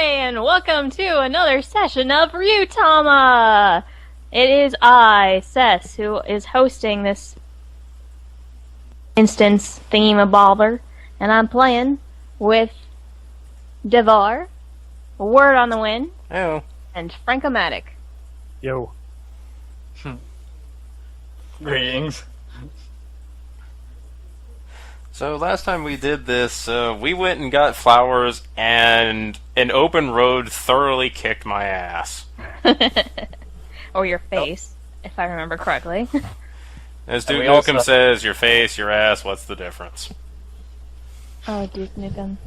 and welcome to another session of Ryuutama! It is I, Cess, who is hosting this instance thingy-mabobber, and I'm playing with Devar, Word on the Wind, Oh. and Frankomatic. Yo. Greetings. So last time we did this, we went and got flowers, and an open road thoroughly kicked my ass. Or your face, if I remember correctly. As And Duke we Nukem also- says, your face, your ass, what's the difference? Oh, Duke Nukem.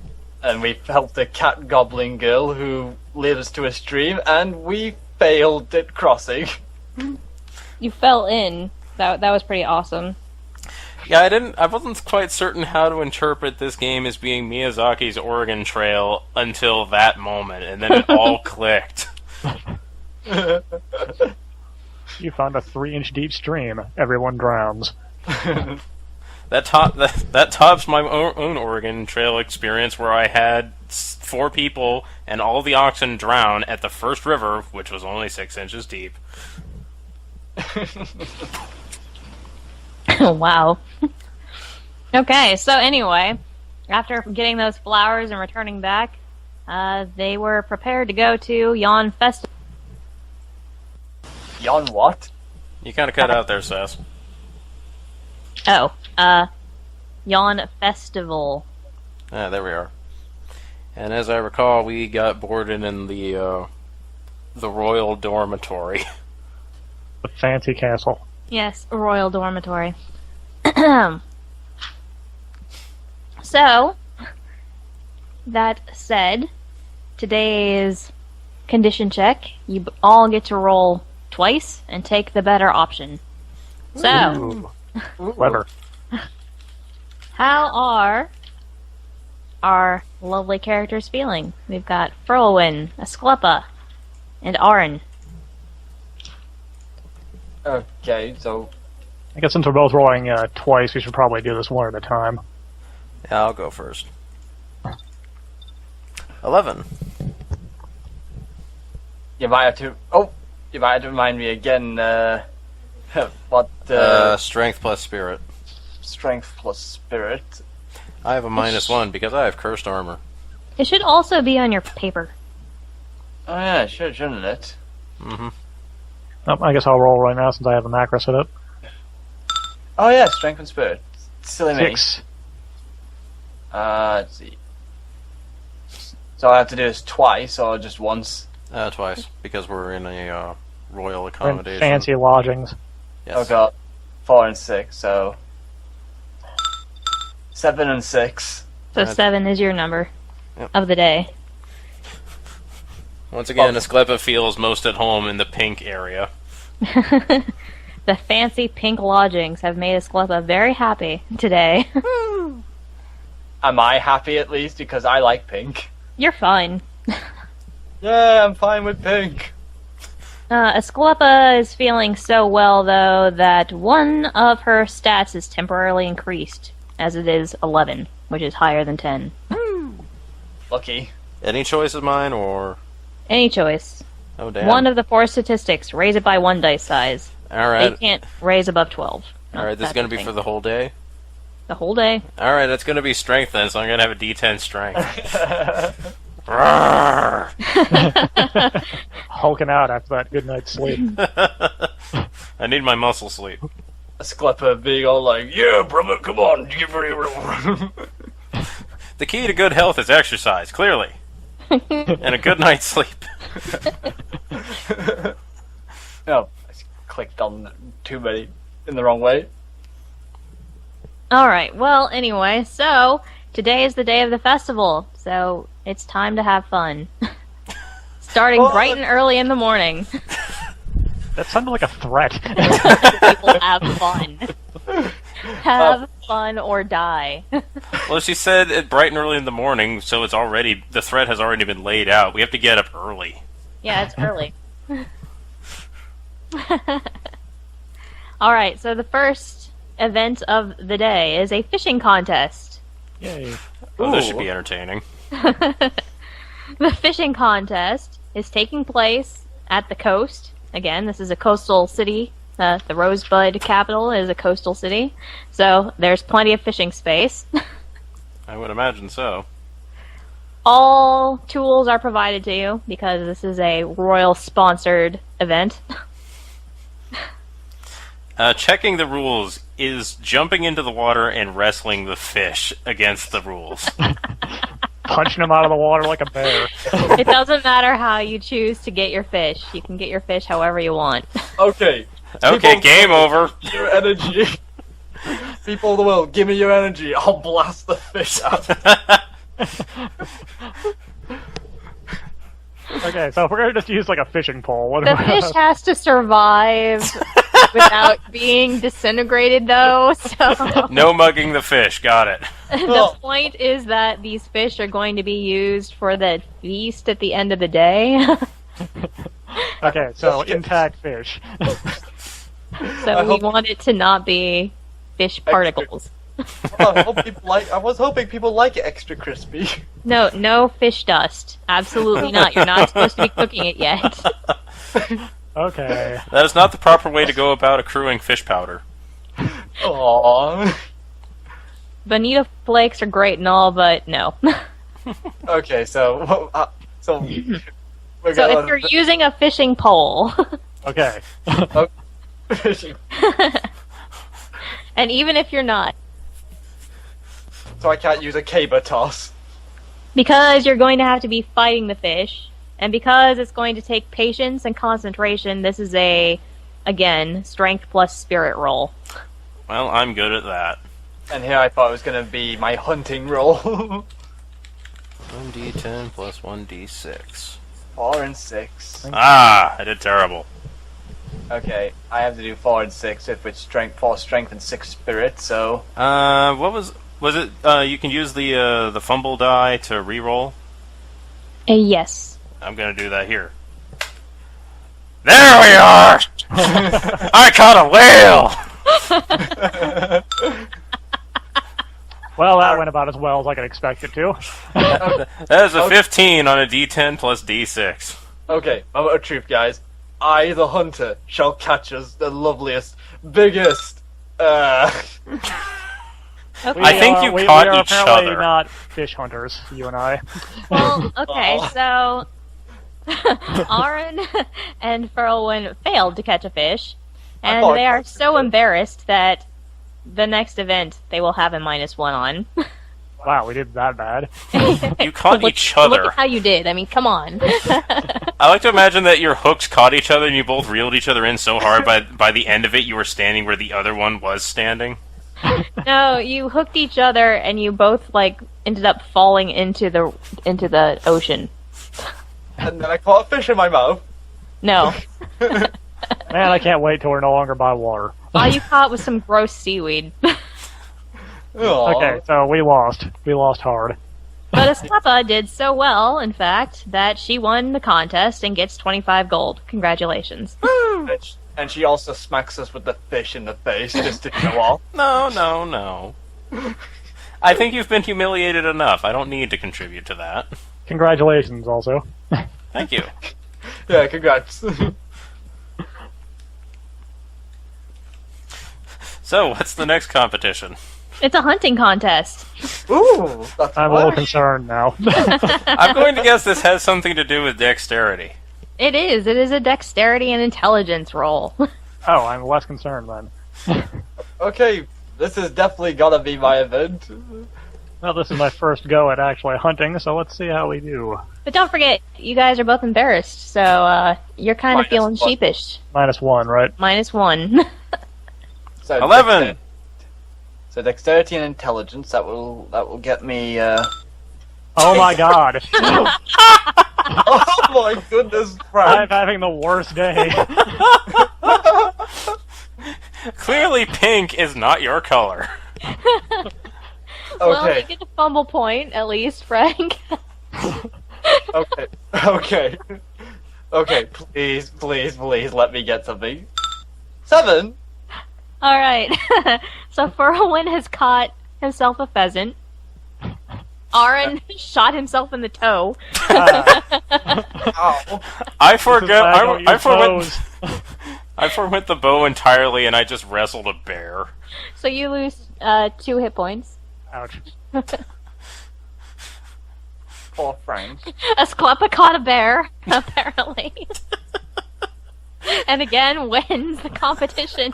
And we helped the cat goblin girl who led us to a stream, and we failed at crossing. You fell in. That was pretty awesome. Yeah, I wasn't quite certain how to interpret this game as being Miyazaki's Oregon Trail until that moment, and then it all clicked. You found a 3-inch deep stream. Everyone drowns. That tops my own Oregon Trail experience, where I had 4 people and all the oxen drown at the first river, which was only 6 inches deep. Wow. Okay, so anyway, after getting those flowers and returning back, they were prepared to go to Yon Festival. Yon what? You kind of cut out there, Sess. Oh, Yon Festival. Ah, there we are. And as I recall, we got boarded in the Royal Dormitory. The fancy castle. Yes, Royal Dormitory. So, that said, today's condition check, you all get to roll twice and take the better option. So, Ooh. Clever. how are our lovely characters feeling? We've got Frolwyn, Asclepa, and Arin. Okay, so I guess since we're both rolling twice, we should probably do this one at a time. Yeah, I'll go first. 11. you might have to. Oh, you might have to remind me again. What Strength plus spirit. strength plus spirit? I have a -1 because I have cursed armor. It should also be on your paper. Oh yeah, shouldn't it? Mm-hmm. I guess I'll roll right now since I have the macro set up. Oh yeah, strength and spirit. Silly me. 6. Let's see. So I have to do this twice or just once? Twice, because we're in a royal We're in accommodation. fancy lodgings. Yes. Oh god, 4 and 6. So 7 and 6. So 7 is your number Yep. of the day. Once again, Asclepa feels most at home in the pink area. The fancy pink lodgings have made Asclepa very happy today. Am I happy at least because I like pink? You're fine. Yeah, I'm fine with pink. Asclepa is feeling so well, though, that one of her stats is temporarily increased, as it is 11, which is higher than 10. Lucky. Any choice of mine, or... Any choice. Oh, damn. One of the 4 statistics, raise it by 1 dice size. They Alright, can't raise above 12. alright, this is going to be for the whole day? the whole day. Alright, that's going to be strength then, so I'm going to have a D10 strength. Roar! Hulking out after that good night's sleep. I need my muscle sleep. Asclepa being all like, yeah, brother, come on, give me The key to good health is exercise, clearly. And a good night's sleep. Oh, I clicked on too many in the wrong way. Alright, well, anyway, so today is the day of the festival, so it's time to have fun. Starting bright and early in the morning. That sounded like a threat. People have fun. Have fun or die. Well, she said it bright and early in the morning, so it's already... The threat has already been laid out. We have to get up early. Yeah, it's early. Alright, so the first event of the day is a fishing contest. Yay. Oh, this should Ooh. be entertaining. The fishing contest is taking place at the coast. Again, this is a coastal city. The Rosebud capital is a coastal city. So there's plenty of fishing space. I would imagine so. All tools are provided to you because this is a royal-sponsored event. Checking the rules is jumping into the water and wrestling the fish against the rules. Punching them out of the water like a bear. It doesn't matter how you choose to get your fish. You can get your fish however you want. Okay. Okay, People, game over. Your energy. People of the world, give me your energy. I'll blast the fish out. Okay, so if we're gonna just use like a fishing pole, what The do we fish has to survive without being disintegrated, though, so... No mugging the fish, got it. The point is that these fish are going to be used for the feast at the end of the day. Okay, so intact fish. So we want it to not be fish particles. I was hoping people like it extra crispy. No fish dust. Absolutely not. You're not supposed to be cooking it yet. Okay. That is not the proper way to go about accruing fish powder. Aww. Bonita flakes are great and all, but no. Okay, so we're So gonna if you're using a fishing pole, Okay. and even if you're not, so I can't use a caber toss. because you're going to have to be fighting the fish, and because it's going to take patience and concentration, this is again, strength plus spirit roll. Well, I'm good at that. And here I thought it was gonna be my hunting roll. 1d10 plus 1d6. 4 and 6. Ah, I did terrible. Okay, I have to do 4 and 6, which strength 4 strength and 6 spirit. So What was it? You can use the fumble die to reroll. Yes. I'm gonna do that here. There we are! I caught a whale! Well, that went about as well as I could expect it to. That is a 15 on a d10 plus d6. okay, moment of truth, guys. I, the hunter, shall catch us the loveliest, biggest. Okay. I think you we caught are each apparently other. not fish hunters, you and I. Well, okay, Aw. so Aaron and Furlwin failed to catch a fish, and thought they I are caught so it. embarrassed that the next event they will have a -1 on. Wow, we did that bad. You caught Look- each other. Look at how you did. I mean, come on. I like to imagine that your hooks caught each other and you both reeled each other in so hard by the end of it you were standing where the other one was standing. No, you hooked each other, and you both ended up falling into the ocean. And then I caught a fish in my mouth. No, Man, I can't wait till we're no longer by water. all you caught was some gross seaweed. Aw. Okay, so we lost. We lost hard. But Estapa did so well, in fact, that she won the contest and gets 25 gold. Congratulations. And she also smacks us with the fish in the face just to show off. No. I think you've been humiliated enough. I don't need to contribute to that. Congratulations, also. Thank you. Yeah, congrats. So, what's the next competition? It's a hunting contest. Ooh, that's I'm a little fun. concerned now. I'm going to guess this has something to do with dexterity. It is. It is a dexterity and intelligence roll. Oh, I'm less concerned then. Okay, this is definitely gonna be my event. Well, this is my first go at actually hunting, so let's see how we do. But don't forget, you guys are both embarrassed, so you're kind of Minus feeling one. sheepish. -1, right? -1. So 11. So dexterity and intelligence, that will get me. Oh my god. Oh my goodness, I'm Frank! having the worst day. Clearly, pink is not your color. Well, you Okay, get a fumble point, at least, Frank. okay. Please, let me get something. 7. Alright. So Furlwin has caught himself a pheasant. Aaron shot himself in the toe. Ow. I forget. I forwent. Toes. I forwent the bow entirely, and I just wrestled a bear. So you lose 2 hit points. Ouch. Poor Frank. Asclepa caught a bear, apparently. And again wins the competition.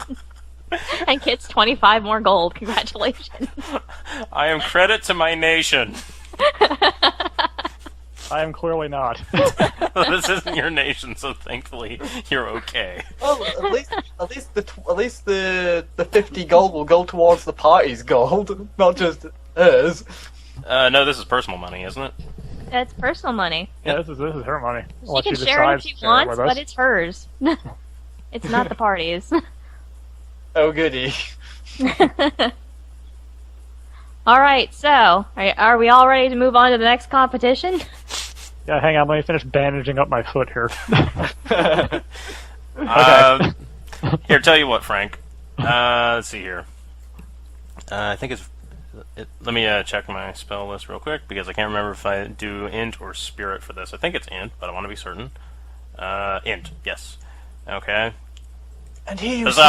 And gets 25 more gold. Congratulations. I am credit to my nation. I am clearly not. This isn't your nation, so thankfully you're okay. Well, at least the 50 gold will go towards the party's gold, not just hers. No, this is personal money, isn't it? It's personal money. Yeah, this is her money. She Unless can she share it decides if she to share it wants, with but us. it's hers. It's not the party's. Oh goody. Alright, so, are we all ready to move on to the next competition? Yeah, hang on, let me finish bandaging up my foot here. Here, tell you what, Frank. Let's see here. I think it's... let me check my spell list real quick, because I can't remember if I do int or spirit for this. I think it's int, but I want to be certain. Int, yes. Okay. And here you So,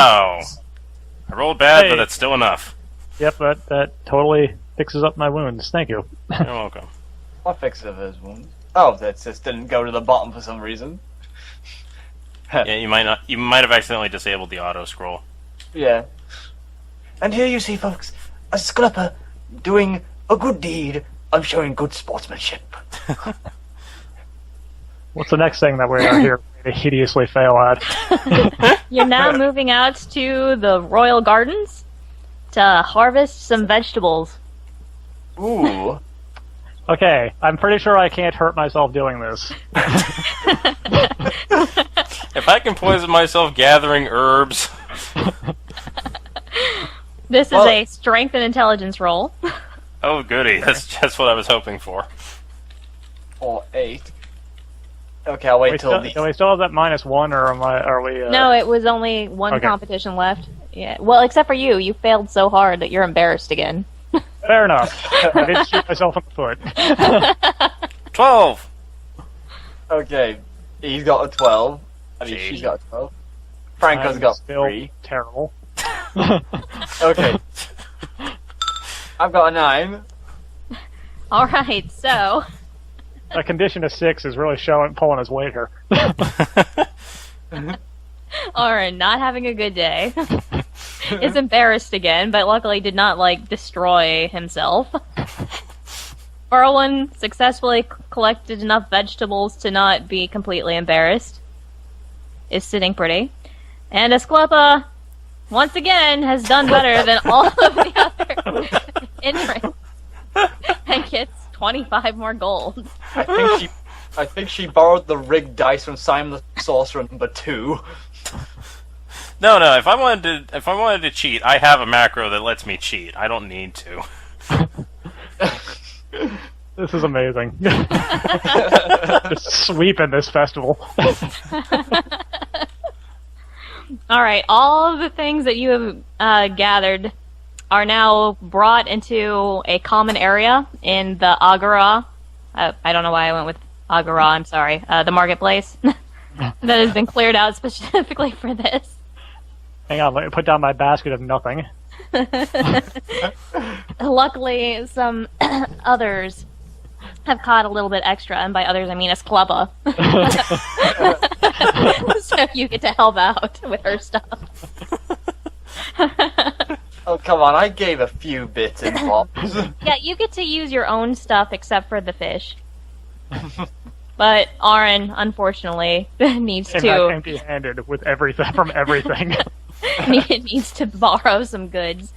I rolled bad, Hey. but that's still enough. Yep, that totally fixes up my wounds. Thank you. You're welcome. What fix of his wound? Oh, that just didn't go to the bottom for some reason. Yeah, you might not. You might have accidentally disabled the auto scroll. Yeah. And here you see, folks, a sclupper doing a good deed. I'm showing good sportsmanship. What's the next thing that we are here to hideously fail at? You're now moving out to the Royal Gardens to harvest some vegetables. Ooh. Okay, I'm pretty sure I can't hurt myself doing this. If I can poison myself gathering herbs, This is Well- a strength and intelligence roll. oh goody, that's just what I was hoping for. Or 8. Okay, I'll wait till Do we still have that -1, or are we... No, it was only one Okay. competition left. Yeah. Well, except for you. You failed so hard that you're embarrassed again. Fair enough. I did shoot myself in the foot. 12! Okay, he's got a 12. I mean, Gee. she's got a 12. Franco's I'm got still 3. terrible. Okay. I've got a 9. Alright, so. A condition of 6 is really pulling his weight here. Aaron, not having a good day. Is embarrassed again, but luckily did not, destroy himself. Farlin successfully collected enough vegetables to not be completely embarrassed. Is sitting pretty. And Asclepa, once again, has done better than all of the other entrants. And gets 25 more gold. I think she borrowed the rigged dice from Simon the Sorcerer number 2. No, if I wanted to cheat, I have a macro that lets me cheat. I don't need to. This is amazing. Just sweeping this festival. Alright, all of the things that you have gathered are now brought into a common area in the Agora. I don't know why I went with Agora, I'm sorry. The marketplace. That has been cleared out specifically for this. Hang on, let me put down my basket of nothing. Luckily, some others have caught a little bit extra, and by others I mean Asclepa. So you get to help out with her stuff. Oh, come on, I gave a few bits and bobs. Yeah, you get to use your own stuff except for the fish. But Aaron, unfortunately, needs Came back to empty-handed with everything from everything. needs to borrow some goods,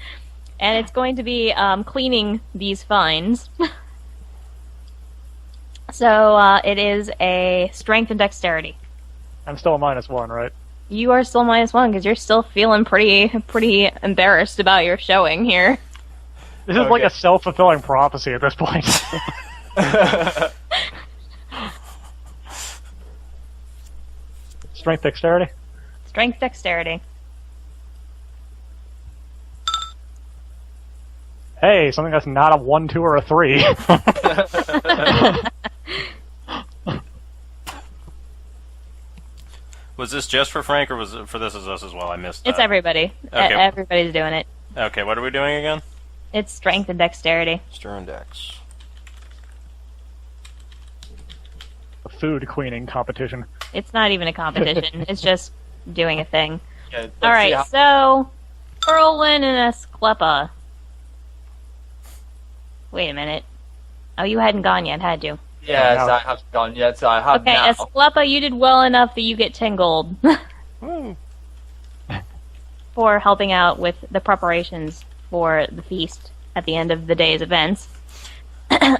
and it's going to be cleaning these finds. So it is a strength and dexterity. I'm still a -1, right? You are still -1 because you're still feeling pretty embarrassed about your showing here. This is like a self-fulfilling prophecy at this point. Strength, dexterity? Strength, dexterity. Hey, something that's not a 1, 2, or a 3. Was this just for Frank, or was it for This Is Us as well? I missed that. It's everybody. Okay. Everybody's doing it. Okay, what are we doing again? It's strength and dexterity. Stir index. A food cleaning competition. It's not even a competition. It's just doing a thing. Yeah, let's All right, see so Whirlwind and Asclepa. Wait a minute. Oh, you hadn't gone yet, had you? Yes, No. I haven't gone yet, so I have Okay, now. Asclepa, you did well enough that you get 10 gold Woo. for helping out with the preparations for the feast at the end of the day's events.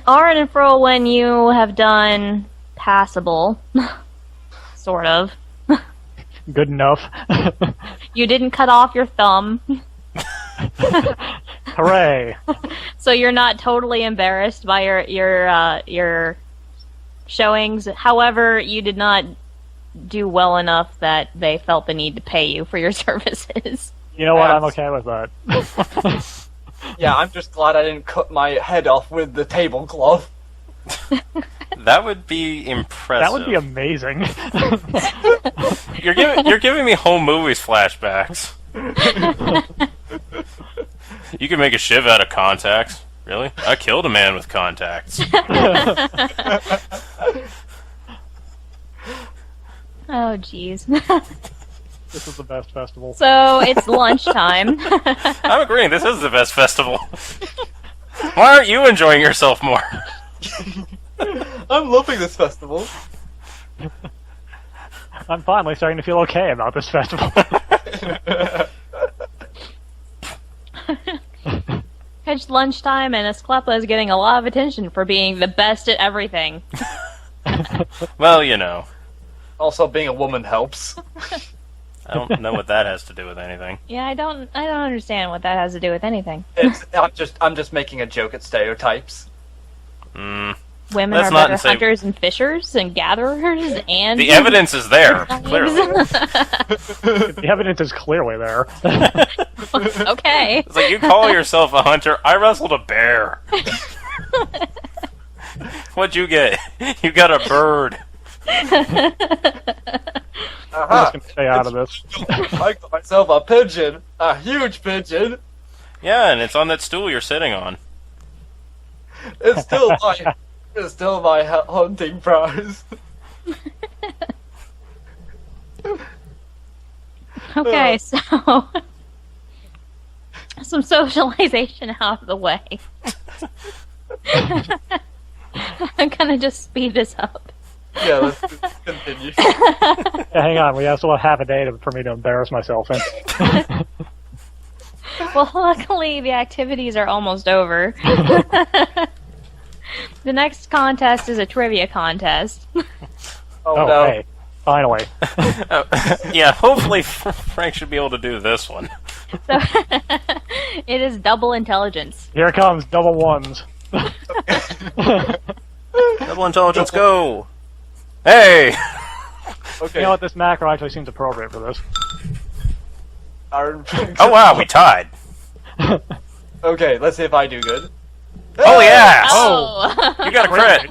Arn and Whirlwind, you have done passable. Sort of. Good enough. You didn't cut off your thumb, Hooray! so you're not totally embarrassed by your showings. However, you did not do well enough that they felt the need to pay you for your services. You know what? Yeah. I'm okay with that. Yeah, I'm just glad I didn't cut my head off with the tablecloth. That would be impressive. That would be amazing. You're giving me home movies flashbacks. You can make a shiv out of contacts. Really? I killed a man with contacts. Oh, jeez. This is the best festival. So it's lunchtime. I'm agreeing. This is the best festival. Why aren't you enjoying yourself more? I'm loving this festival. I'm finally starting to feel okay about this festival. It's lunchtime, and Asclepa is getting a lot of attention for being the best at everything. Well, you know. Also, being a woman helps. I don't know what that has to do with anything. Yeah, I don't understand what that has to do with anything. I'm just making a joke at stereotypes. Mm. Women Let's are not better say- hunters and fishers and gatherers and The evidence is there, clearly. The evidence is clearly there. Okay. It's like, you call yourself a hunter, I wrestled a bear. What'd you get? You got a bird. I'm just gonna stay out of this. I got myself a pigeon. A huge pigeon. Yeah, and it's on that stool you're sitting on. It's still my hunting prize. Okay, so some socialization out of the way. I'm gonna just speed this up. Yeah, let's continue. Yeah, hang on, we still have half a day for me to embarrass myself in. Well, luckily the activities are almost over. The next contest is a trivia contest. Oh, Oh, no. hey, finally. Yeah, hopefully Frank should be able to do this one. So it is double intelligence. Here comes double ones. Double intelligence, go! Hey! Okay. You know what? This macro actually seems appropriate for this. Aaron- Oh wow, we tied. Okay, let's see if I do good. Holy ass! Oh! You got a crit!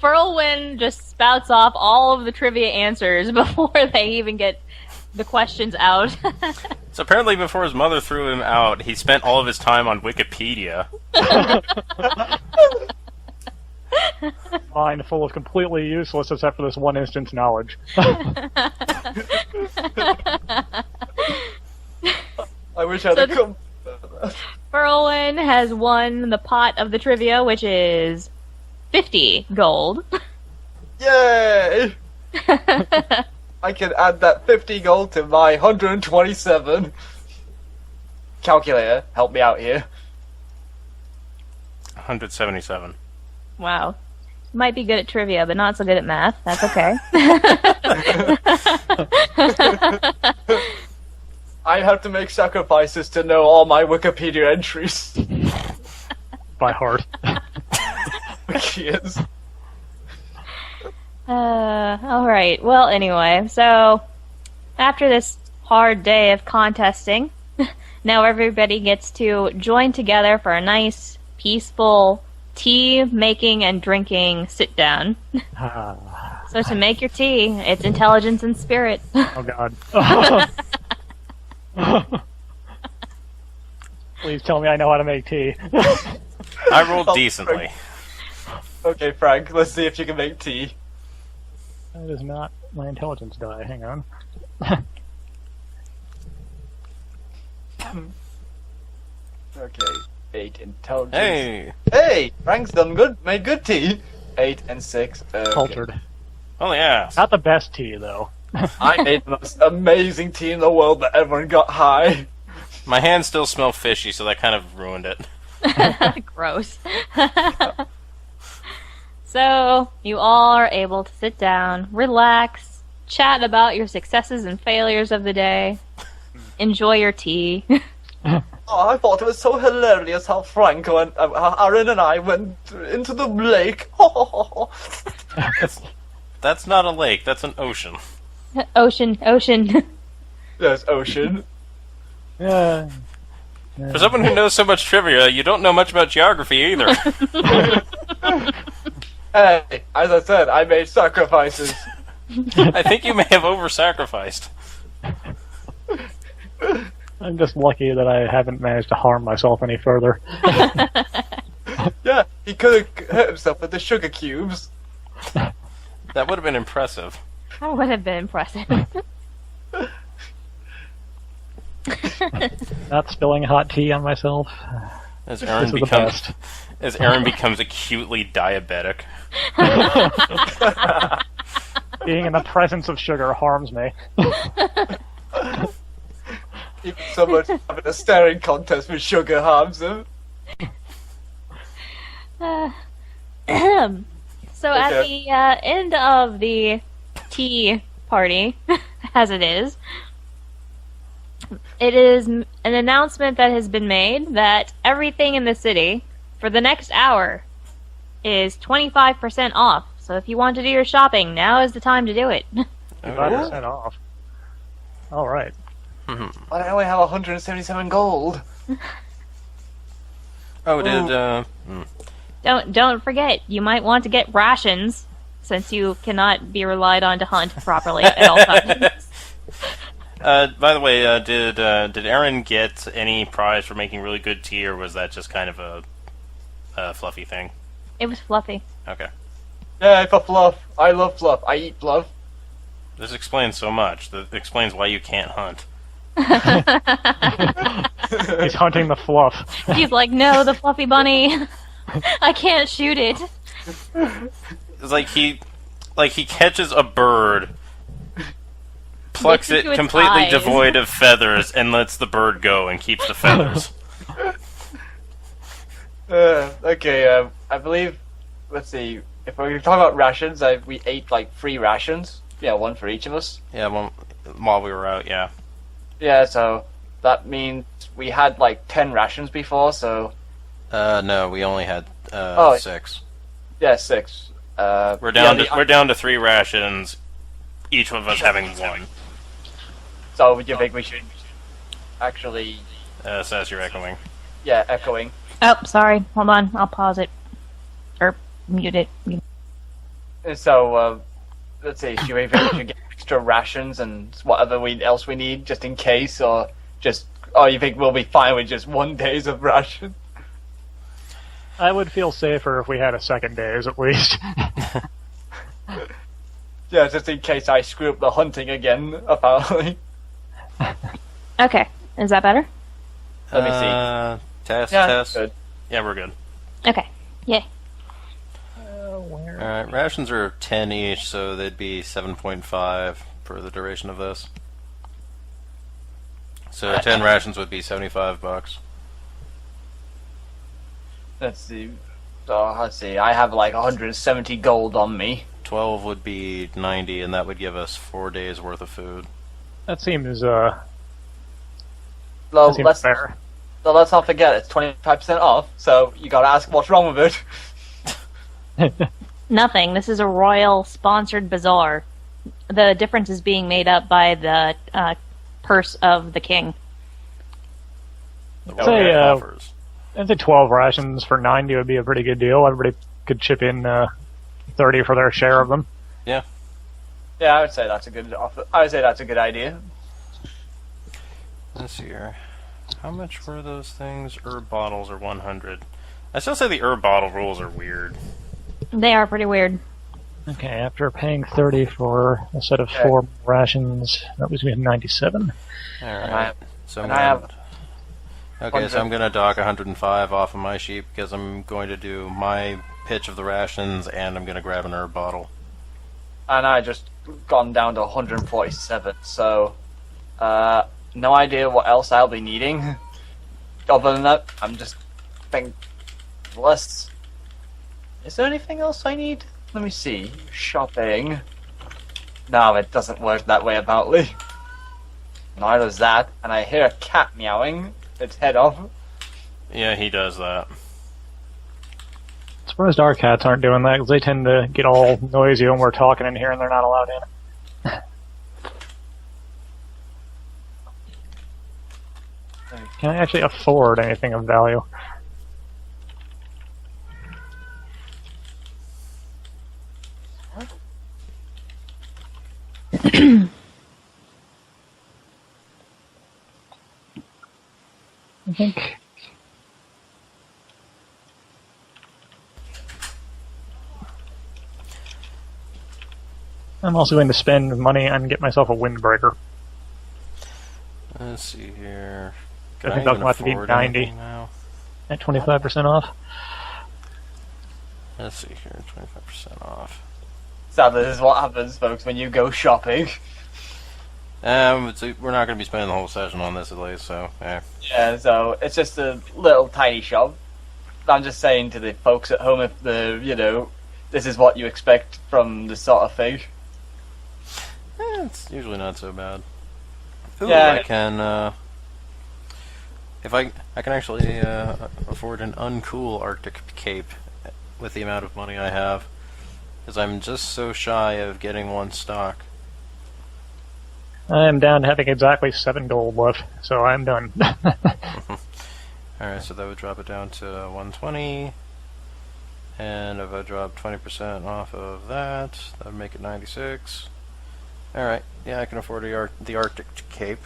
Whirlwind just spouts off all of the trivia answers before they even get the questions out. So apparently before his mother threw him out, he spent all of his time on Wikipedia. Mind full of completely useless except for this one instance knowledge. I wish I'd So have the- come. Whirlwind has won the pot of the trivia, which is 50 gold. Yay! I can add that 50 gold to my 127. Calculator, help me out here. 177. Wow. Might be good at trivia, but not so good at math. That's okay. I have to make sacrifices to know all my Wikipedia entries. By heart. Wikis. Alright. Well, anyway, so after this hard day of contesting, Now everybody gets to join together for a nice, peaceful tea making and drinking sit down. So to make your tea, it's intelligence and spirit. Oh god. Please tell me I know how to make tea. I rolled decently. Okay, Frank, let's see if you can make tea. That is not my intelligence die. Hang on. Okay, 8 intelligence. Hey! Hey! Frank's done good, made good tea. 8 and 6. Okay. Cultured. Oh yeah. Not the best tea, though. I made the most amazing tea in the world, but everyone got high. My hands still smell fishy, so that kind of ruined it. Gross. So, you all are able to sit down, relax, chat about your successes and failures of the day, enjoy your tea. Oh, I thought it was so hilarious how Franco and Aaron and I went into the lake. That's not a lake, that's an ocean. Ocean. There's ocean. Yeah. For someone who knows so much trivia, you don't know much about geography either. Hey, as I said, I made sacrifices. I think you may have over-sacrificed. I'm just lucky that I haven't managed to harm myself any further. Yeah, he could have hurt himself with the sugar cubes. That would have been impressive. That would have been impressive. Not spilling hot tea on myself. As This Aaron is the becomes best. as Aaron becomes acutely diabetic. Being in the presence of sugar harms me. Even so much having a staring contest with sugar harms him. So at the end of the tea party, as it is an announcement that has been made that everything in the city for the next hour is 25% off. So if you want to do your shopping, now is the time to do it. 5% off. Alright. But I only have 177 gold. Oh, Don't forget, you might want to get rations, since you cannot be relied on to hunt properly at all times. by the way, did Aaron get any prize for making really good tea, or was that just kind of a fluffy thing? It was fluffy. Okay. Yeah, for fluff. I love fluff. I eat fluff. This explains so much. That explains why you can't hunt. He's hunting the fluff. He's like, no, the fluffy bunny. I can't shoot it. It's like he catches a bird, plucks Looks it into its completely eyes. devoid of feathers, and lets the bird go and keeps the feathers. Okay, I believe, let's see, if we're talking about rations, we ate like 3 rations. Yeah, 1 for each of us. Yeah, well, while we were out, yeah. Yeah, so that means we had like 10 rations before, so No, we only had 6. yeah, 6. We're down to 3 rations, each of us having 1. So you think we should actually, Says you're echoing. yeah, echoing. Oh, sorry. Hold on. I'll pause it. Or mute it. And so, let's see, should we think we should get extra rations and whatever else we need, just in case, or just, oh, you think we'll be fine with just 1 day's of ration? I would feel safer if we had a second days at least. Yeah, just in case I screw up the hunting again, apparently. Okay. Is that better? Let me see. Test, Yeah, test. good. Yeah, we're good. Okay. Yay. Alright, rations are 10 each, so they'd be 7.5 for the duration of this. So 10 rations would be $75. Let's see. So, let's see, I have like 170 gold on me. 12 would be 90, and that would give us 4 days worth of food. That seems Well, seems fair. so let's not forget, it's 25% off, so you gotta ask what's wrong with it. Nothing. This is a royal sponsored bazaar. The difference is being made up by the purse of the king. The Say, Rogue offers. I'd say 12 rations for 90 would be a pretty good deal. Everybody could chip in 30 for their share of them. Yeah. Yeah, I would say that's a good offer. I would say that's a good idea. Let's see here. How much were those things? Herb bottles are 100. I still say the herb bottle rules are weird. They are pretty weird. Okay, after paying 30 for a set of 4 rations, that was me 97. Alright. So I'm I have Okay, so I'm going to dock 105 off of my sheep because I'm going to do my pitch of the rations and I'm going to grab an herb bottle. And I just gone down to 147, so no idea what else I'll be needing. Other than that, I'm just thinking lists. Is there anything else I need? Let me see. Shopping. No, it doesn't work that way apparently. Neither does that, and I hear a cat meowing its head off. Yeah, he does that. Surprised our cats aren't doing that, because they tend to get all noisy when we're talking in here and they're not allowed in. Can I actually afford anything of value? I think. I'm also going to spend money and get myself a windbreaker. Let's see here. I think that's going to have to be 90 now? at 25% off. Let's see here, 25% off. So this is what happens, folks, when you go shopping. We're not going to be spending the whole session on this at least, so yeah. Yeah, so it's just a little tiny shop. I'm just saying to the folks at home, if this is what you expect from the sort of thing. It's usually not so bad. Ooh, Yeah. I can, I can actually afford an uncool Arctic cape with the amount of money I have, because I'm just so shy of getting one stock. I am down to having exactly 7 gold left, so I'm done. Alright, so that would drop it down to 120, and if I drop 20% off of that, that would make it 96. Alright, yeah, I can afford the Arctic cape.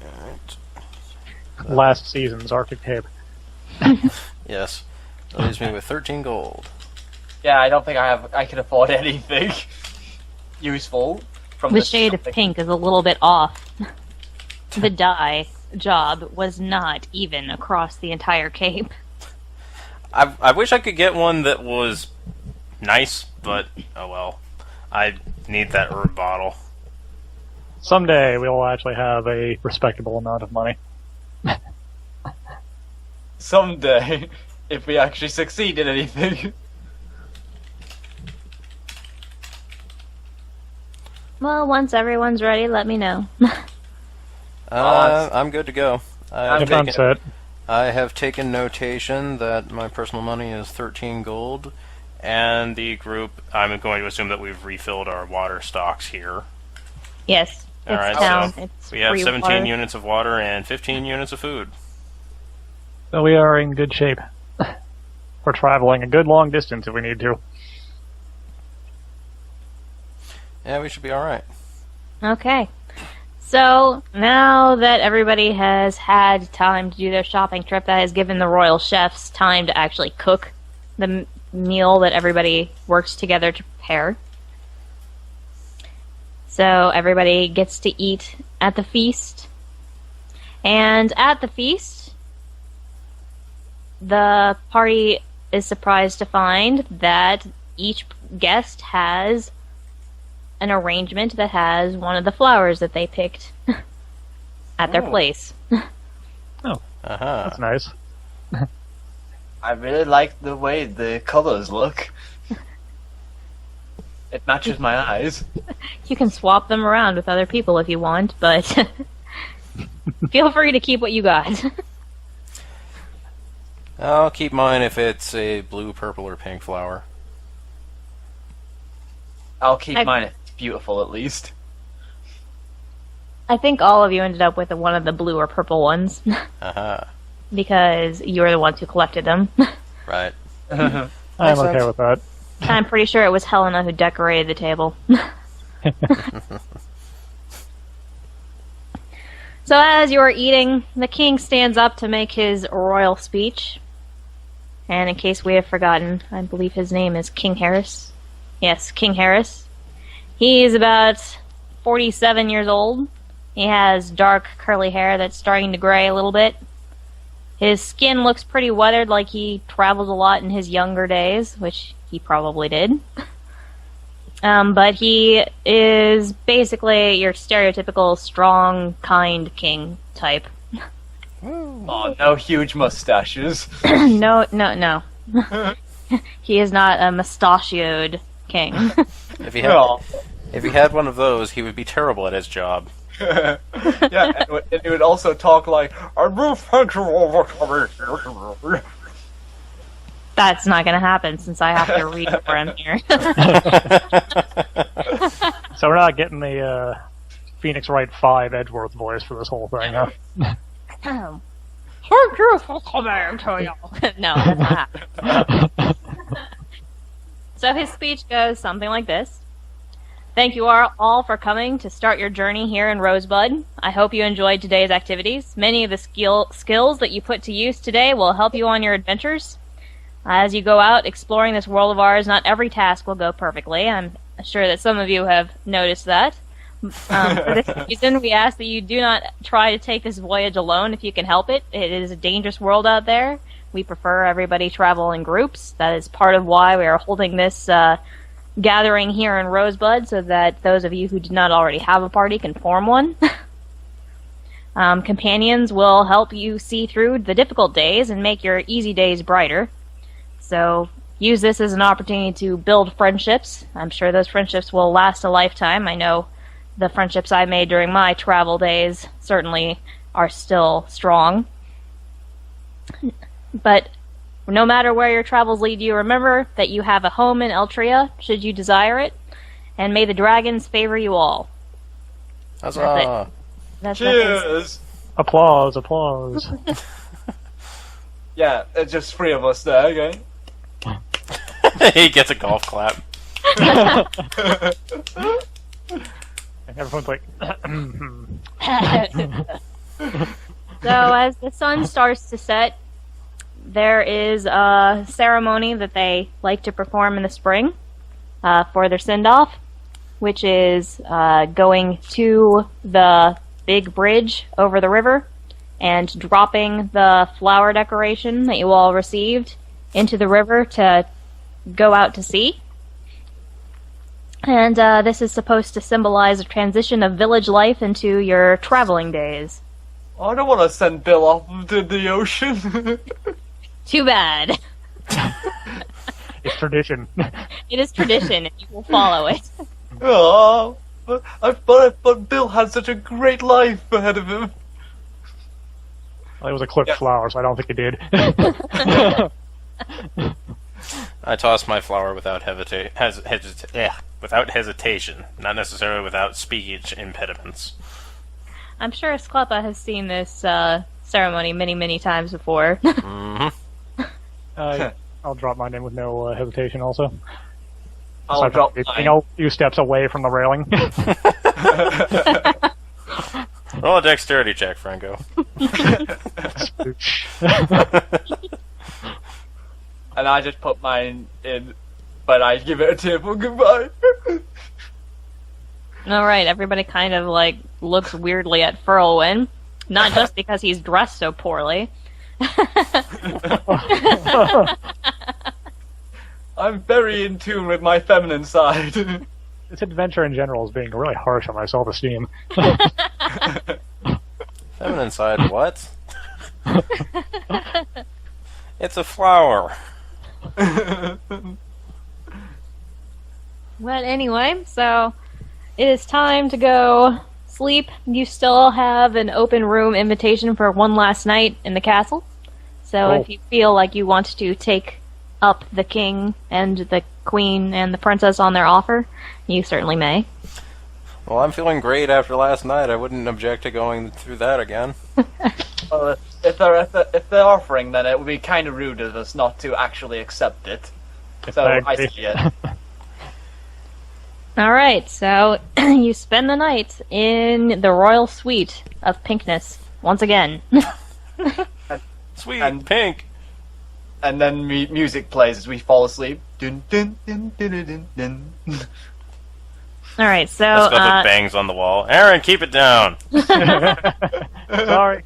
Alright. Last season's Arctic cape. Yes. That leaves me with 13 gold. Yeah, I don't think I can afford anything useful from The this shade of shopping. pink is a little bit off. The dye job was not even across the entire cape. I wish I could get one that was nice, but oh well. I need that herb bottle. Someday we'll actually have a respectable amount of money. Someday, if we actually succeed in anything. Well, once everyone's ready, let me know. I'm good to go. If I'm set. I have taken notation that my personal money is 13 gold, and the group, I'm going to assume that we've refilled our water stocks here. Yes, it's Alright, down. so It's we have free 17 water. units of water and 15 units of food. So we are in good shape. We're traveling a good long distance if we need to. Yeah, we should be alright. Okay. So, now that everybody has had time to do their shopping trip, that has given the royal chefs time to actually cook the meal that everybody works together to prepare. So, everybody gets to eat at the feast. And at the feast, the party is surprised to find that each guest has an arrangement that has one of the flowers that they picked at their place. Uh-huh. That's nice. I really like the way the colors look. It matches my eyes. You can swap them around with other people if you want, but feel free to keep what you got. I'll keep mine if it's a blue, purple, or pink flower. I'll keep mine if it's beautiful at least. I think all of you ended up with one of the blue or purple ones. Uh-huh. Because you were the ones who collected them. Right. I'm Makes okay sense. with that. I'm pretty sure it was Helena who decorated the table. So as you are eating, the king stands up to make his royal speech. And in case we have forgotten, I believe his name is King Harris. Yes, King Harris. He is about 47 years old. He has dark curly hair that's starting to gray a little bit. His skin looks pretty weathered, like he travels a lot in his younger days, which he probably did. But he is basically your stereotypical strong, kind king type. Oh, no huge mustaches. No. He is not a mustachioed king. If he had one of those, he would be terrible at his job. Yeah, and it would also talk like, I will thank you all for coming. That's not going to happen since I have to read for him here. So we're not getting the Phoenix Wright 5 Edgeworth voice for this whole thing, huh? No, that's not happening. So his speech goes something like this. Thank you all for coming to start your journey here in Rosebud. I hope you enjoyed today's activities. Many of the skills that you put to use today will help you on your adventures. As you go out exploring this world of ours, not every task will go perfectly. I'm sure that some of you have noticed that. For this reason, we ask that you do not try to take this voyage alone if you can help it. It is a dangerous world out there. We prefer everybody travel in groups. That is part of why we are holding this gathering here in Rosebud, so that those of you who do not already have a party can form one. Companions will help you see through the difficult days and make your easy days brighter. So use this as an opportunity to build friendships. I'm sure those friendships will last a lifetime. I know the friendships I made during my travel days certainly are still strong. But no matter where your travels lead you, remember that you have a home in Eltria, should you desire it, and may the dragons favor you all. Huzzah! That's Cheers! Applause, applause. Yeah, it's just three of us there, okay? He gets a golf clap. And everyone's like, So as the sun starts to set, there is a ceremony that they like to perform in the spring for their send-off, which is going to the big bridge over the river and dropping the flower decoration that you all received into the river to go out to sea. And this is supposed to symbolize a transition of village life into your traveling days. I don't want to send Bill off into the ocean. Too bad. it's tradition. It is tradition, and you will follow it. Oh, but Bill had such a great life ahead of him. Well, it was a clipped Yeah. flower, so I don't think he did. I toss my flower without hesitation, not necessarily without speech impediments. I'm sure Sklepa has seen this ceremony many, many times before. I'll drop mine in with no hesitation also. I'll drop You mine. know, a few steps away from the railing. Roll a dexterity check, Franco. And I just put mine in, but I give it a tearful goodbye. Alright, everybody kind of, looks weirdly at Furlwyn. Not just because he's dressed so poorly. I'm very in tune with my feminine side. This adventure in general is being really harsh on my self-esteem. Feminine side, what? It's a flower. But anyway, so it is time to go sleep. You still have an open room invitation for one last night in the castle. So Cool. if you feel like you want to take up the king and the queen and the princess on their offer, you certainly may. Well, I'm feeling great after last night. I wouldn't object to going through that again. Well, if they're offering, then it would be kind of rude of us not to actually accept it. So I see it. Alright, so you spend the night in the royal suite of pinkness once again. Sweet, And- pink. And then music plays as we fall asleep. Dun, dun, dun, dun, dun, dun, dun. Alright, so Let's go put bangs on the wall. Aaron, keep it down. Sorry.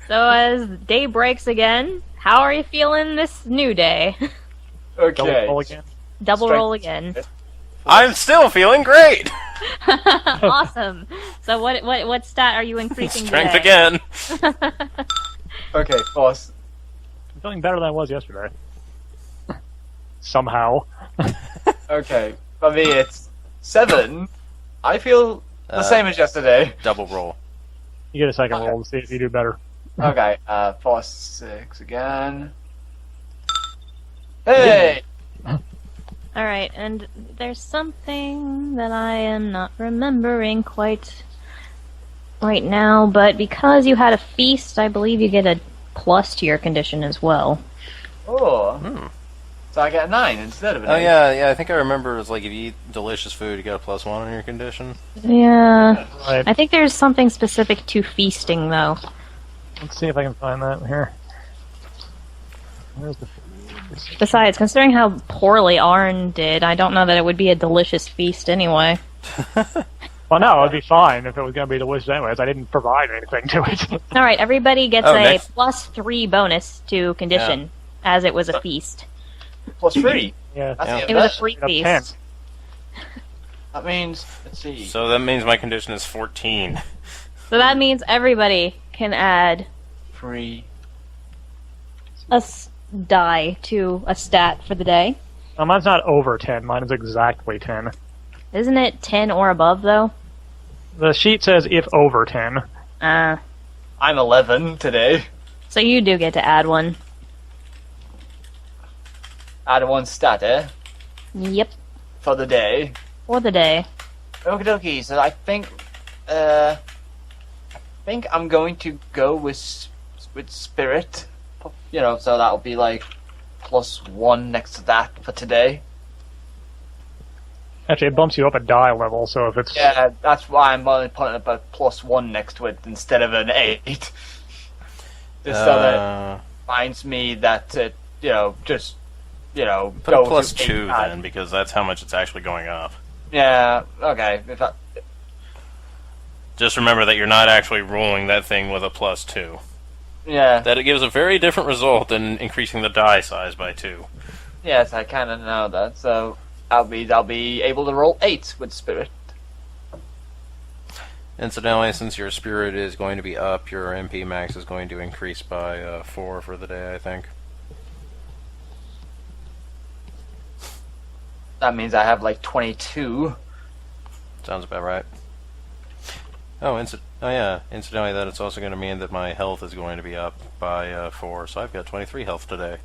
so as day breaks again, how are you feeling this new day? Double Okay. roll again. Double Strength. roll again. I'm still feeling great. Awesome. So what stat are you increasing Strength today? again. Okay, boss. I'm feeling better than I was yesterday. Somehow. Okay, for me it's 7. I feel the same as yesterday. Double roll. You get a second roll to see if you do better. Okay, 4, 6 again. Hey! Alright, and there's something that I am not remembering quite right now, but because you had a feast, I believe you get a plus to your condition as well. Oh. So I get a 9 instead of an 8. Oh yeah. I think I remember. It's like if you eat delicious food, you get a +1 on your condition. Yeah. Right. I think there's something specific to feasting, though. Let's see if I can find that here. Where's the... Besides, considering how poorly Arn did, I don't know that it would be a delicious feast anyway. Well, no, it would be fine if it was going to be delicious anyways. I didn't provide anything to it. Alright, everybody gets Oh, a next. +3 bonus to condition, as it was a feast. Plus 3. Yeah. That's Yeah. even It was a better. free Up 10. feast. That means, let's see. So that means my condition is 14. So that means everybody can add 3. a die to a stat for the day. Mine's not over 10. Mine is exactly 10. Isn't it 10 or above, though? The sheet says if over 10. Uh, I'm 11 today. so you do get to add one. Add 1 stat, Yep, for the day. for the day. Okie dokie, so I think I'm going to go with spirit. You know, so that'll be like +1 next to that for today. Actually, it bumps you up a die level, so if it's... Yeah, that's why I'm only putting up a +1 next to it instead of an 8. Just so that it reminds me that it, just, Put a go to +2 8. then, because that's how much it's actually going up. Yeah, okay. Just remember that you're not actually rolling that thing with a +2. Yeah. That it gives a very different result than increasing the die size by 2. Yes, I kind of know that. So I'll be able to roll 8 with spirit. Incidentally, since your spirit is going to be up, your MP max is going to increase by 4 for the day, I think. That means I have like 22. Sounds about right. Incidentally, that it's also going to mean that my health is going to be up by 4, so I've got 23 health today.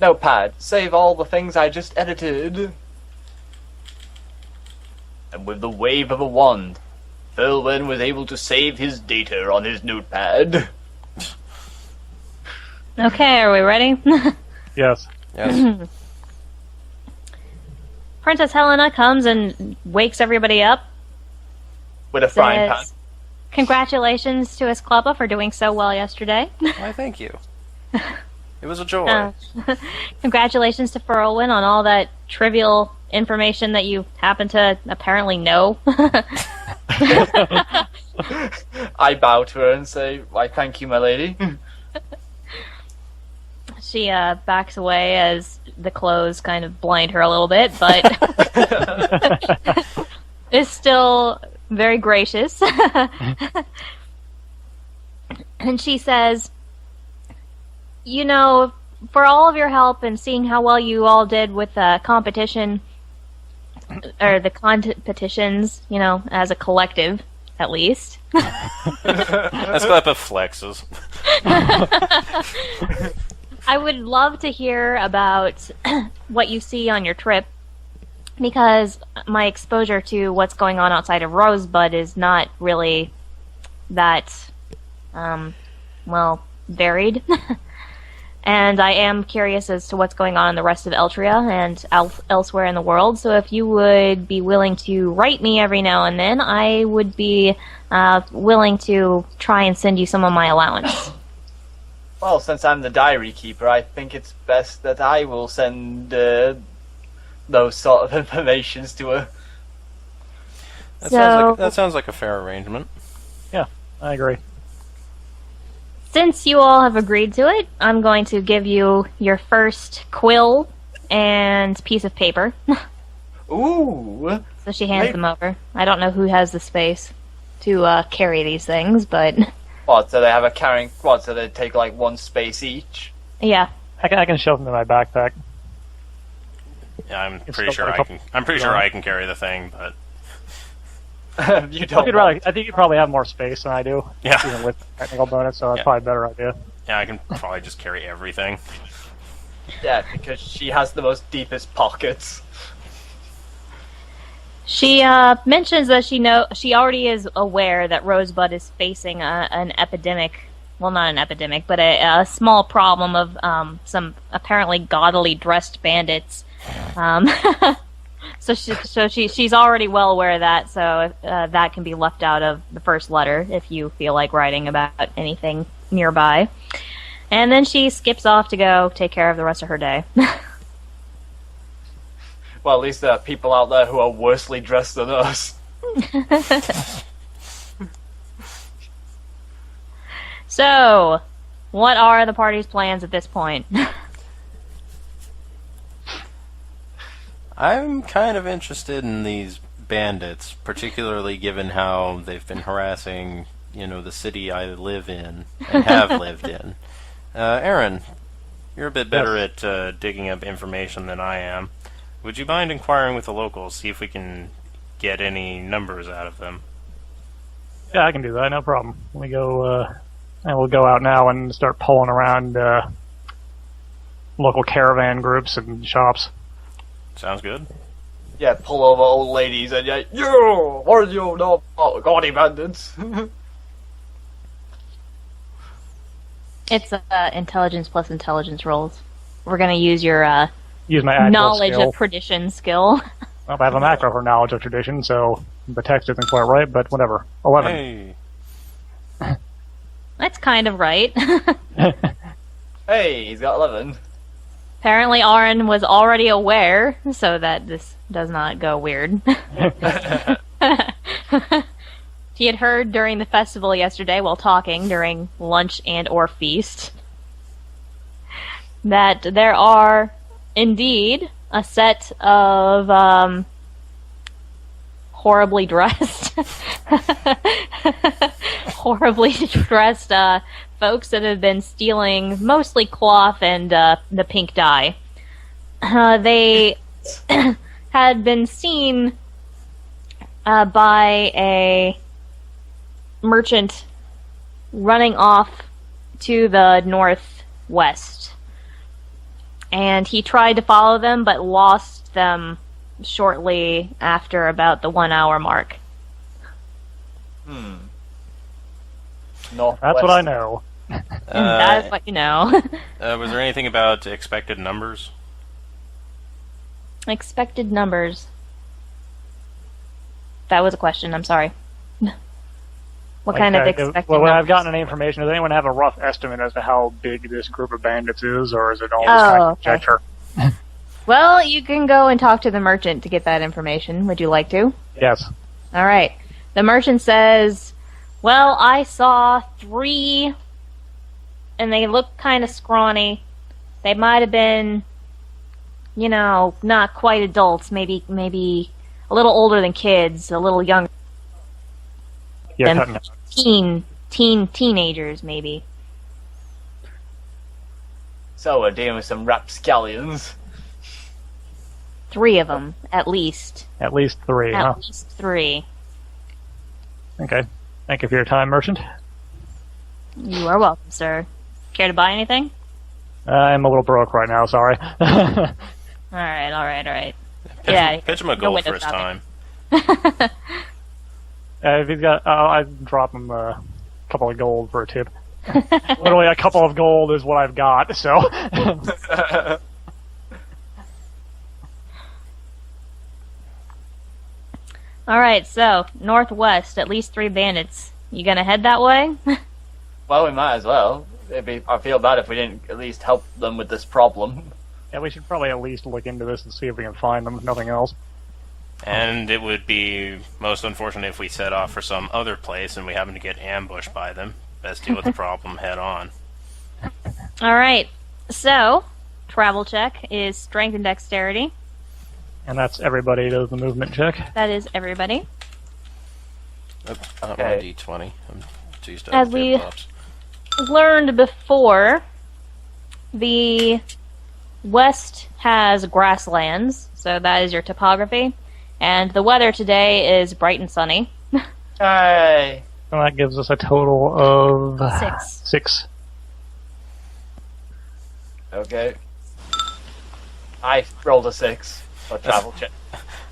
Notepad, save all the things I just edited. And with the wave of a wand, Philwyn was able to save his data on his notepad. Okay, are we ready? Yes. Yes. Princess Helena comes and wakes everybody up. With a frying pan. Says, congratulations to Esclapa for doing so well yesterday. Why, thank you. It was a joy. Congratulations to Furlwyn on all that trivial information that you happen to apparently know. I bow to her and say, why, thank you, my lady. She backs away as the clothes kind of blind her a little bit, but is still very gracious. And she says, for all of your help and seeing how well you all did with the competition, or the competitions, as a collective, at least. Esclapa flexes. I would love to hear about what you see on your trip, because my exposure to what's going on outside of Rosebud is not really that, varied. And I am curious as to what's going on in the rest of Eltria and elsewhere in the world, so if you would be willing to write me every now and then, I would be willing to try and send you some of my allowance. Well, since I'm the diary keeper, I think it's best that I will send those sort of informations to her. That sounds like a fair arrangement. Yeah, I agree. Since you all have agreed to it, I'm going to give you your first quill and piece of paper. Ooh! So she hands them over. I don't know who has the space to carry these things, but... What, so they have a carrying... What, so they take like one space each? Yeah. I can shove them in my backpack. Yeah, I'm pretty sure I can carry the thing, but... You don't. I think you probably have more space than I do. Yeah. Even with technical bonus, so that's Yeah. probably a better idea. Yeah, I can probably just carry everything. Yeah, because she has the most deepest pockets. She mentions that she already is aware that Rosebud is facing an epidemic. Well, not an epidemic, but a small problem of some apparently gaudily dressed bandits. So she's already well aware of that. So that can be left out of the first letter if you feel like writing about anything nearby. And then she skips off to go take care of the rest of her day. Well, at least there are people out there who are worsely dressed than us. So, what are the party's plans at this point? I'm kind of interested in these bandits, particularly given how they've been harassing, the city I live in and have lived in. Aaron, you're a bit better at digging up information than I am. Would you mind inquiring with the locals, see if we can get any numbers out of them? Yeah, I can do that, no problem. We'll go out now and start pulling around local caravan groups and shops. Sounds good. Yeah, pull over old ladies and what do you know about gaudy bandits? It's intelligence plus intelligence rolls. We're gonna use your Use my actual knowledge skill. of tradition skill. Well, I have a macro for knowledge of tradition, so the text isn't quite right, but whatever. 11. Hey. That's kind of right. Hey, he's got 11. Apparently, Aaron was already aware, so that this does not go weird. He had heard during the festival yesterday, while talking during lunch and/or feast, that there are indeed a set of horribly dressed, folks that have been stealing mostly cloth and the pink dye. They had been seen by a merchant running off to the northwest. And he tried to follow them, but lost them shortly after about the 1 hour mark. Northwest. That's what I know. That is what you know. Was there anything about expected numbers? Expected numbers. That was a question, I'm sorry. What kind of expected Well, numbers? I've gotten any information. Does anyone have a rough estimate as to how big this group of bandits is, or is it all just kind of okay. conjecture? Well, you can go and talk to the merchant to get that information. Would you like to? Yes. All right. The merchant says, well, I saw 3, and they look kind of scrawny. They might have been, not quite adults, maybe a little older than kids, a little younger Yeah, than teenagers, maybe. So we're dealing with some rapscallions. 3 of them, at least. At least 3, huh? At least 3. Okay. Thank you for your time, merchant. You are welcome, sir. Care to buy anything? I'm a little broke right now, sorry. Alright, alright. Pitch him a goal window for his shopping. time. If he's got, I'd drop him a couple of gold for a tip. Literally, a couple of gold is what I've got, so. Alright, so, northwest, at least 3 bandits. You gonna head that way? Well, we might as well. I feel bad if we didn't at least help them with this problem. Yeah, we should probably at least look into this and see if we can find them, if nothing else. And it would be most unfortunate if we set off for some other place and we happen to get ambushed by them. Best deal with the problem head on. Alright, so, travel check is strength and dexterity. And that's everybody does the movement check. That is everybody. Oh, I don't Okay. want a D20. I'm too used to As other we- pops. Learned before, the west has grasslands, so that is your topography. And the weather today is bright and sunny. Hey! So that gives us a total of 6. 6. Okay. I rolled a 6 for travel check.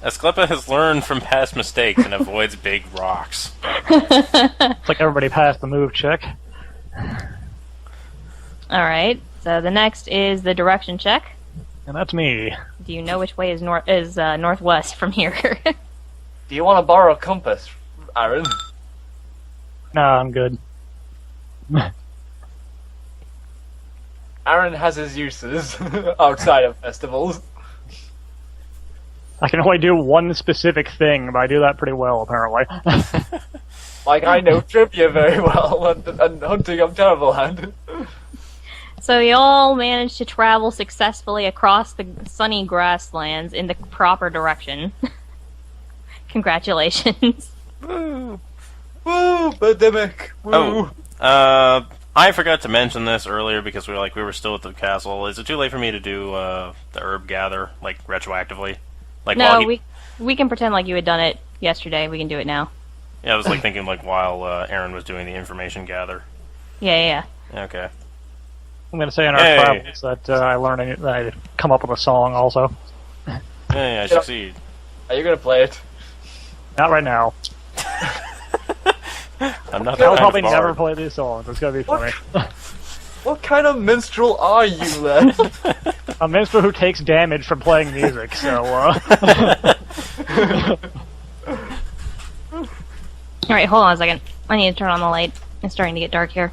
Asclepa has learned from past mistakes and avoids big rocks. It's like everybody passed the move check. Alright, so the next is the direction check. And that's me. Do you know which way is northwest from here? Do you want to borrow a compass, Aaron? Nah, I'm good. Aaron has his uses outside of festivals. I can only do one specific thing, but I do that pretty well, apparently. Like, I know trivia very well, and hunting I'm terrible at. So you all managed to travel successfully across the sunny grasslands in the proper direction. Congratulations. Woo! Woo! Pandemic! Woo! Oh, I forgot to mention this earlier because we were still at the castle. Is it too late for me to do the herb gather, like, retroactively? Like, No, while we can pretend like you had done it yesterday. We can do it now. Yeah, I was like thinking like while Aaron was doing the information gather. Yeah. Okay. I'm going to say in our Hey. travels that I learned that I come up with a song also. Yeah, I succeed. Are you gonna play it? Not right now. I'm not that I'll kind of probably bard. never play these songs. It's going to be funny. What kind of minstrel are you, then? A minstrel who takes damage from playing music, so, Alright, hold on a second. I need to turn on the light. It's starting to get dark here.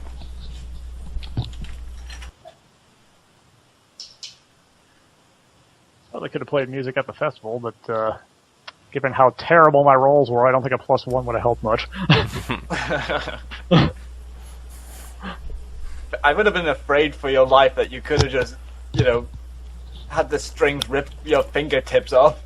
Well, I could have played music at the festival, but, given how terrible my rolls were, I don't think a +1 would have helped much. I would have been afraid for your life that you could have just, had the strings rip your fingertips off.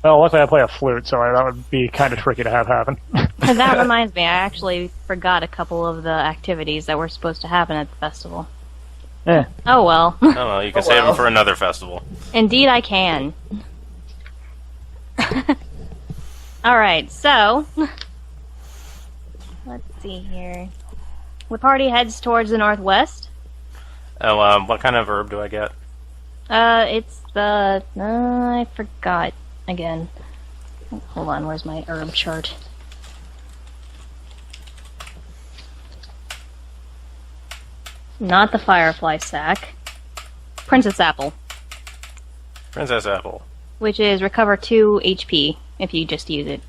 Well, luckily I play a flute, so that would be kind of tricky to have happen. And that reminds me, I actually forgot a couple of the activities that were supposed to happen at the festival. Eh. Oh well. Oh well, you can save them for another festival. Indeed I can. Alright, so... Let's see here. The party heads towards the northwest. Oh, what kind of herb do I get? It's the... I forgot again. Hold on, where's my herb chart? Not the firefly sack. Princess apple, Princess apple. which is recover 2 HP if you just use it.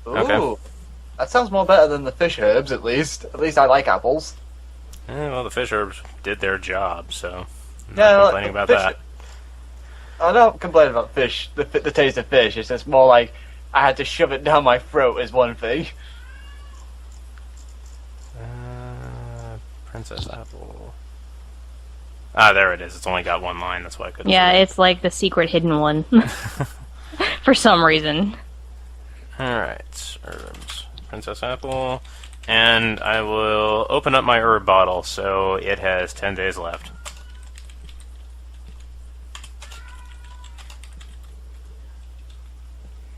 Ooh. Okay. That sounds more better than the fish herbs, at least. At least I like apples. Well, the fish herbs did their job, so I'm Yeah, not well, complaining about fish- that. I don't complain about fish, the taste of fish. It's just more like I had to shove it down my throat is one thing. Princess apple. Ah, there it is. It's only got one line. That's why I couldn't. Yeah, see it. it's like the secret hidden one. For some reason. All right, herbs. Princess apple, and I will open up my herb bottle so it has 10 days left.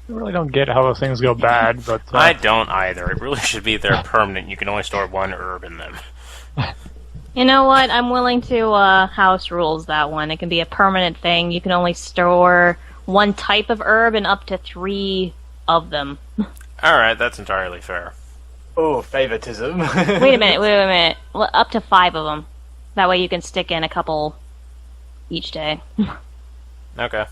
I really don't get how those things go bad, but... I don't either. It really should be there permanent. You can only store one herb in them. You know what? I'm willing to house rules that one. It can be a permanent thing. You can only store one type of herb and up to 3 of them. Alright, that's entirely fair. Oh, favoritism. Wait a minute. Well, up to 5 of them. That way you can stick in a couple each day. Okay.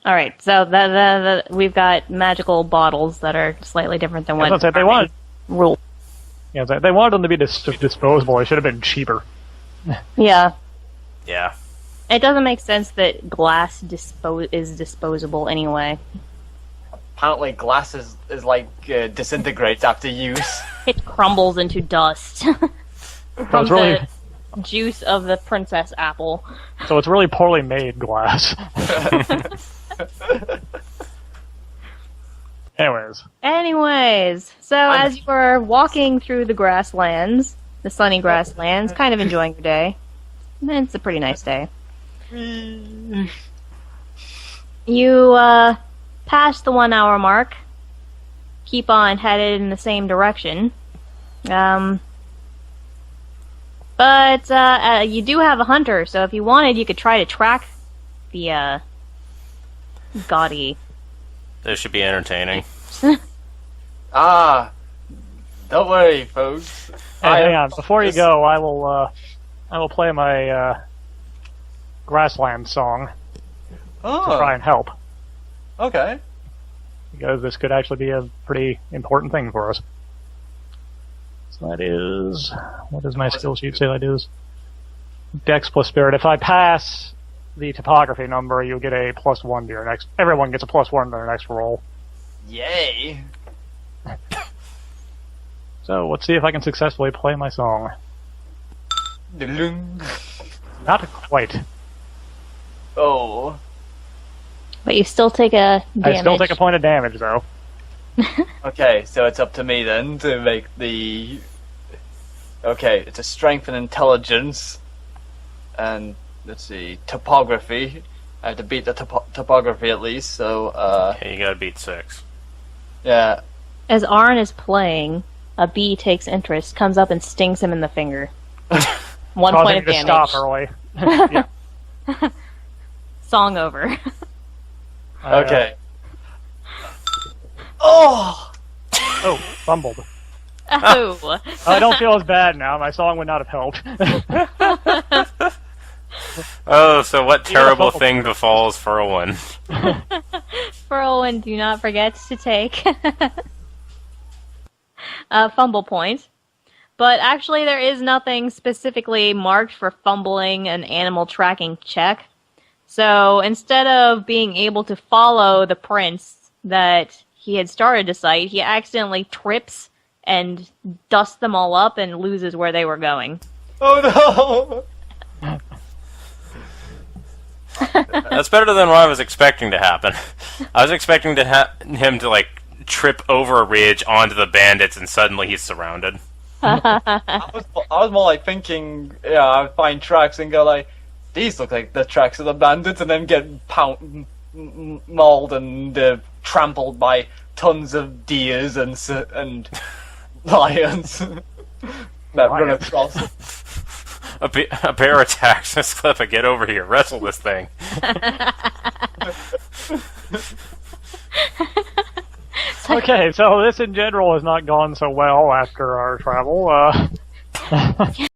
Alright, so we've got magical bottles that are slightly different than what They wanted, rule. yeah, they wanted them to be disposable. It should have been cheaper. Yeah. Yeah. It doesn't make sense that glass is disposable anyway. Apparently glass is like disintegrates after use. It crumbles into dust from really- the juice of the princess apple. So it's really poorly made glass. Anyways, So as you were walking through the grasslands, the sunny grasslands, kind of enjoying your day, and it's a pretty nice day. You pass the 1 hour mark, keep on headed in the same direction. But you do have a hunter, so if you wanted, you could try to track the gaudy. This should be entertaining. Don't worry, folks. Hey, hang on. Before you go, I will play my grassland song to try and help, Okay. because this could actually be a pretty important thing for us. So that is, what does my skill sheet say that is? Dex plus Spirit. If I pass the topography number, you get a +1 to your next. Everyone gets a +1 to their next roll. Yay. So let's see if I can successfully play my song. Dun. Not quite. Oh. But you still take a damage. I still take a point of damage, though. Okay, so it's up to me then to make the... Okay, it's a strength and intelligence. And, let's see, topography. I have to beat the topography at least, so, Okay, you gotta beat 6. yeah. As Arn is playing, a bee takes interest, comes up and stings him in the finger. 1 Causing point of me to damage. stop early. Yeah. Song over. Okay. Oh! Oh, fumbled. Oh. I don't feel as bad now. My song would not have helped. Oh, so what terrible fumble. thing befalls Furlwin? Furlwin, do not forget to take a fumble point. But actually, there is nothing specifically marked for fumbling an animal tracking check. So instead of being able to follow the prints that he had started to cite, he accidentally trips and dusts them all up and loses where they were going. Oh no! That's better than what I was expecting to happen. I was expecting to him to, like, trip over a ridge onto the bandits and suddenly he's surrounded. I was more like thinking, yeah, I would find tracks and go like, these look like the tracks of the bandits, and then get mauled and trampled by tons of deers and lions that run across. A bear attacks Miss Clippa. Get over here. Wrestle this thing. Okay, so this in general has not gone so well after our travel.